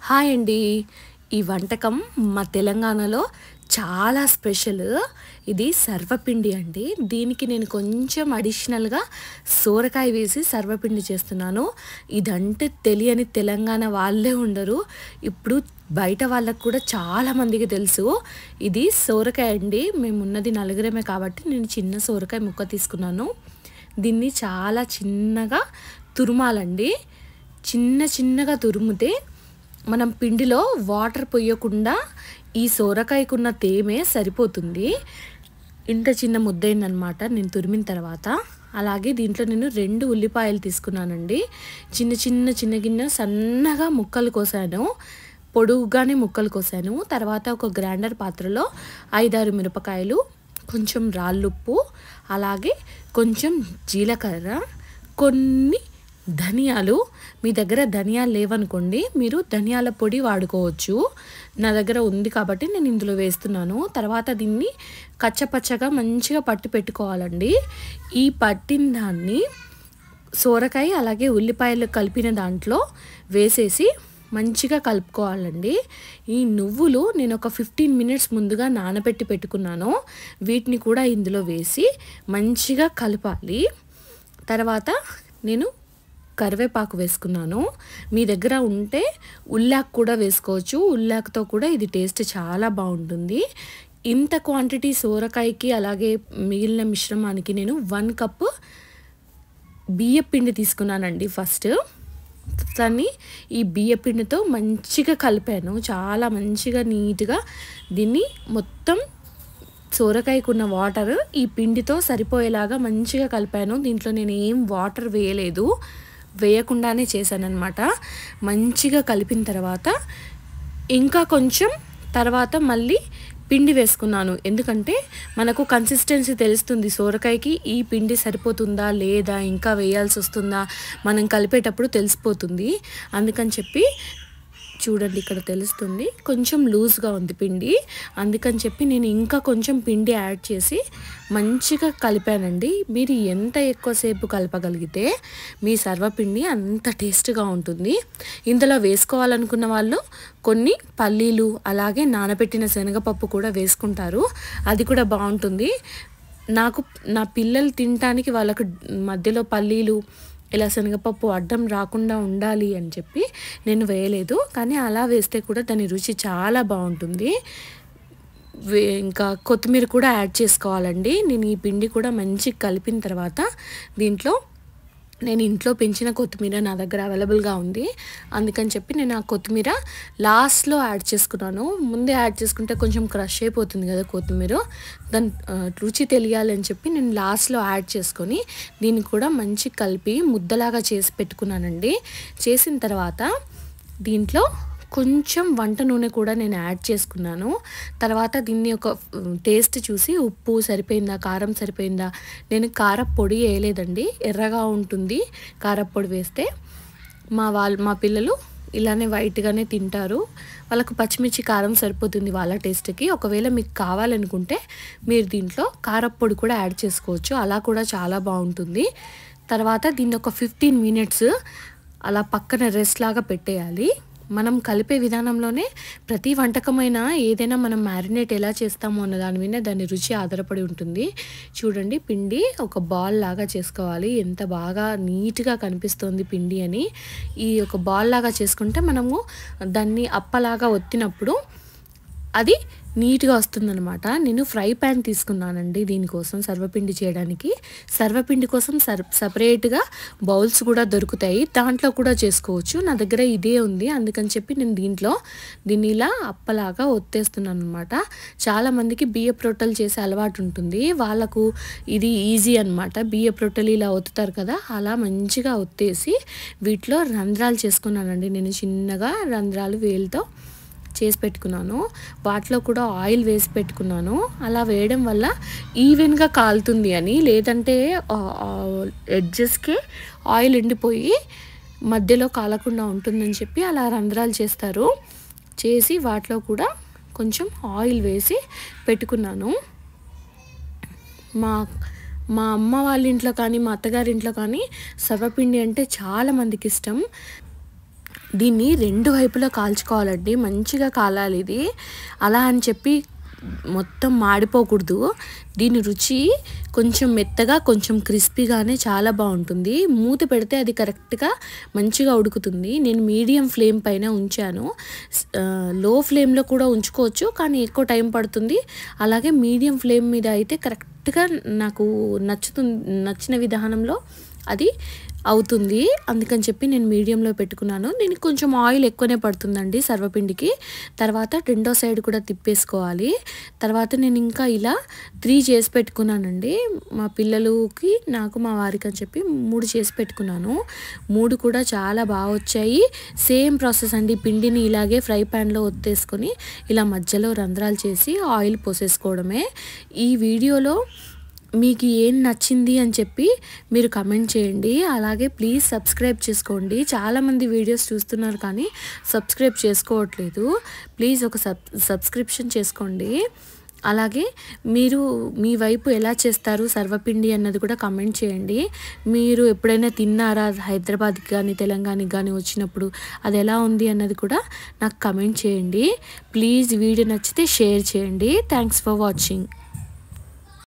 Hi అండి. ఈ వంటకం మా తెలంగాణలో చాలా స్పెషల్. ఇది సర్వపిండి అండి. దీనికి నేను కొంచెం అడిషనల్‌గా సోరకాయ వేసి సర్వపిండి చేస్తున్నాను. ఇదంటే తెలియని తెలంగాణ వాళ్ళే ఉండరు. ఇప్పుడు బయట వాళ్ళకి కూడా చాలా మందికి తెలుసు. ఇది సోరకాయ అండి. మేమున్నది నలుగురమే కాబట్టి నేను చిన్న సోరకాయ ముక్క తీసుకున్నాను. దీన్ని చాలా చిన్నగా తురుమాలండి. చిన్నగా తురిమితే మనం పిండిలో వాటర్ పొయ్యకుండా ఈ సోరకాయకున్న తేమే సరిపోతుంది. ఇంత చిన్న ముద్దయిందనమాట నేను తురిమిన తర్వాత. అలాగే దీంట్లో నేను 2 ఉల్లిపాయలు తీసుకున్నానండి. చిన్న సన్నగా ముక్కలు కోసాను. పొడుగ్గానే ముక్కలు కోసాను. తర్వాత ఒక గ్రైండర్ పాత్రలో 5, 6 మిరపకాయలు, కొంచెం రాళ్ళుప్పు, అలాగే కొంచెం జీలకర్ర, కొన్ని ధనియాలు. మీ దగ్గర ధనియాలు లేవనుకోండి, మీరు ధనియాల పొడి వాడుకోవచ్చు. నా దగ్గర ఉంది కాబట్టి నేను ఇందులో వేస్తున్నాను. తర్వాత దీన్ని కచ్చపచ్చగా మంచిగా పట్టి పెట్టుకోవాలండి. ఈ పట్టిన దాన్ని సోరకాయ అలాగే ఉల్లిపాయలు కలిపిన దాంట్లో వేసేసి మంచిగా కలుపుకోవాలండి. ఈ నువ్వులు నేను ఒక 15 మినిట్స్ ముందుగా నానబెట్టి పెట్టుకున్నాను. వీటిని కూడా ఇందులో వేసి మంచిగా కలపాలి. తర్వాత నేను కరివేపాకు వేసుకున్నాను. మీ దగ్గర ఉంటే ఉల్లాకు కూడా వేసుకోవచ్చు. ఉల్లాకుతో కూడా ఇది టేస్ట్ చాలా బాగుంటుంది. ఇంత క్వాంటిటీ సోరకాయకి అలాగే మిగిలిన మిశ్రమానికి నేను 1 కప్పు బియ్యపిండి తీసుకున్నానండి. ఫస్ట్ దాన్ని ఈ బియ్యపిండితో మంచిగా కలిపాను. చాలా మంచిగా నీట్గా దీన్ని మొత్తం సోరకాయకున్న వాటర్ ఈ పిండితో సరిపోయేలాగా మంచిగా కలిపాను. దీంట్లో నేను ఏం వాటర్ వేయకుండానే చేశానన్నమాట. మంచిగా కలిపిన తర్వాత ఇంకా కొంచెం తర్వాత మళ్ళీ పిండి వేసుకున్నాను. ఎందుకంటే మనకు కన్సిస్టెన్సీ తెలుస్తుంది. సోరకాయకి ఈ పిండి సరిపోతుందా లేదా, ఇంకా వేయాల్సి వస్తుందా, మనం కలిపేటప్పుడు తెలిసిపోతుంది. అందుకని చెప్పి చూడండి, ఇక్కడ తెలుస్తుంది కొంచెం లూజ్గా ఉంది పిండి. అందుకని చెప్పి నేను ఇంకా కొంచెం పిండి యాడ్ చేసి మంచిగా కలిపానండి. మీరు ఎంత ఎక్కువసేపు కలపగలిగితే మీ సర్వపిండి అంత టేస్ట్గా ఉంటుంది. ఇందులో వేసుకోవాలనుకున్న వాళ్ళు కొన్ని పల్లీలు అలాగే నానబెట్టిన శనగపప్పు కూడా వేసుకుంటారు. అది కూడా బాగుంటుంది. నా పిల్లలు తినటానికి వాళ్ళకు మధ్యలో పల్లీలు ఇలా శనగపప్పు అడ్డం రాకుండా ఉండాలి అని చెప్పి నేను వేయలేదు. కానీ అలా వేస్తే కూడా దాని రుచి చాలా బాగుంటుంది. ఇంకా కొత్తిమీర కూడా యాడ్ చేసుకోవాలండి. నేను ఈ పిండి కూడా మంచిగా కలిపిన తర్వాత దీంట్లో నేను ఇంట్లో పెంచిన కొత్తిమీర నా దగ్గర అవైలబుల్గా ఉంది. అందుకని చెప్పి నేను ఆ కొత్తిమీర లాస్ట్లో యాడ్ చేసుకున్నాను. ముందే యాడ్ చేసుకుంటే కొంచెం క్రష్ అయిపోతుంది కదా కొత్తిమీర. దాని రుచి తెలియాలని చెప్పి నేను లాస్ట్లో యాడ్ చేసుకొని దీన్ని కూడా మంచిగా కలిపి ముద్దలాగా చేసి పెట్టుకున్నానండి. చేసిన తర్వాత దీంట్లో కొంచెం వంట నూనె కూడా నేను యాడ్ చేసుకున్నాను. తర్వాత దీన్ని ఒక టేస్ట్ చూసి ఉప్పు సరిపోయిందా, కారం సరిపోయిందా. నేను కారప్పొడి వేయలేదండి, ఎర్రగా ఉంటుంది కారప్పొడి వేస్తే. మా పిల్లలు ఇలానే వైట్గానే తింటారు. వాళ్ళకు పచ్చిమిర్చి కారం సరిపోతుంది వాళ్ళ టేస్ట్కి. ఒకవేళ మీకు కావాలనుకుంటే మీరు దీంట్లో కారప్పొడి కూడా యాడ్ చేసుకోవచ్చు. అలా కూడా చాలా బాగుంటుంది. తర్వాత దీన్ని ఒక 15 మినిట్స్ అలా పక్కన రెస్ట్ లాగా పెట్టేయాలి. మనం కలిపే విధానంలోనే ప్రతి వంటకమైనా ఏదైనా మనం మ్యారినేట్ ఎలా చేస్తామో అన్న దాని మీద దాని రుచి ఆధారపడి ఉంటుంది. చూడండి, పిండి ఒక బాల్ లాగా చేసుకోవాలి. ఎంత బాగా నీట్గా కనిపిస్తుంది పిండి అని. ఈ ఒక బాల్ లాగా చేసుకుంటే మనము దాన్ని అప్పలాగా ఒత్తినప్పుడు అది నీట్గా వస్తుందన్నమాట. నేను ఫ్రై ప్యాన్ తీసుకున్నానండి దీనికోసం, సర్వపిండి చేయడానికి. సర్వపిండి కోసం సపరేట్గా బౌల్స్ కూడా దొరుకుతాయి, దాంట్లో కూడా చేసుకోవచ్చు. నా దగ్గర ఇదే ఉంది. అందుకని చెప్పి నేను దీన్ని ఇలా అప్పలాగా ఒత్తేస్తున్నాను అనమాట. చాలామందికి బియ్యపు రొట్టెలు చేసే అలవాటు ఉంటుంది. వాళ్ళకు ఇది ఈజీ అనమాట. బియ్యపు రొట్టెలు ఇలా ఒత్తుతారు కదా, అలా మంచిగా ఒత్తేసి వీటిలో రంధ్రాలు చేసుకున్నానండి. నేను చిన్నగా రంధ్రాలు వేలుతో చేసి పెట్టుకున్నాను. వాటిలో కూడా ఆయిల్ వేసి పెట్టుకున్నాను. అలా వేయడం వల్ల ఈవెన్గా కాలుతుంది అని, లేదంటే ఎడ్జెస్కి ఆయిల్ ఎండిపోయి మధ్యలో కాలకుండా ఉంటుందని చెప్పి అలా రంధ్రాలు చేస్తారు. చేసి వాటిలో కూడా కొంచెం ఆయిల్ వేసి పెట్టుకున్నాను. మా అమ్మ వాళ్ళ ఇంట్లో కానీ మా అత్తగారింట్లో కానీ సర్వపిండి అంటే చాలా మందికి ఇష్టం. దీన్ని 2 వైపులా కాల్చుకోవాలండి, మంచిగా కాలాలి ఇది. అలా అని చెప్పి మొత్తం మాడిపోకూడదు. దీని రుచి కొంచెం మెత్తగా కొంచెం క్రిస్పీగానే చాలా బాగుంటుంది. మూత పెడితే అది కరెక్ట్గా మంచిగా ఉడుకుతుంది. నేను మీడియం ఫ్లేమ్ పైన ఉంచాను. లో ఫ్లేమ్లో కూడా ఉంచుకోవచ్చు, కానీ ఎక్కువ టైం పడుతుంది. అలాగే మీడియం ఫ్లేమ్ మీద అయితే కరెక్ట్గా నాకు నచ్చిన విధానంలో అది అవుతుంది. అందుకని చెప్పి నేను మీడియంలో పెట్టుకున్నాను. దీనికి కొంచెం ఆయిల్ ఎక్కువనే పడుతుందండి సర్వపిండికి. తర్వాత రెండో సైడ్ కూడా తిప్పేసుకోవాలి. తర్వాత నేను ఇంకా ఇలా 3 చేసి పెట్టుకున్నానండి. మా పిల్లలకి, నాకు, మా వారికి అని చెప్పి 3 చేసి పెట్టుకున్నాను. 3 కూడా చాలా బాగా వచ్చాయి. సేమ్ ప్రాసెస్ అండి. పిండిని ఇలాగే ఫ్రై ప్యాన్లో ఒత్తేసుకొని ఇలా మధ్యలో రంధ్రాలు చేసి ఆయిల్ పోసేసుకోవడమే. ఈ వీడియోలో మీకు ఏం నచ్చింది అని చెప్పి మీరు కమెంట్ చేయండి. అలాగే ప్లీజ్ సబ్స్క్రైబ్ చేసుకోండి. చాలామంది వీడియోస్ చూస్తున్నారు కానీ సబ్స్క్రైబ్ చేసుకోవట్లేదు. ప్లీజ్ ఒక సబ్స్క్రిప్షన్ చేసుకోండి. అలాగే మీరు మీ వైపు ఎలా చేస్తారు సర్వపిండి అన్నది కూడా కమెంట్ చేయండి. మీరు ఎప్పుడైనా తిన్నారా హైదరాబాద్కి కానీ తెలంగాణకి కానీ వచ్చినప్పుడు, అది ఎలా ఉంది అన్నది కూడా నాకు కమెంట్ చేయండి. ప్లీజ్ వీడియో నచ్చితే షేర్ చేయండి. Thanks for watching.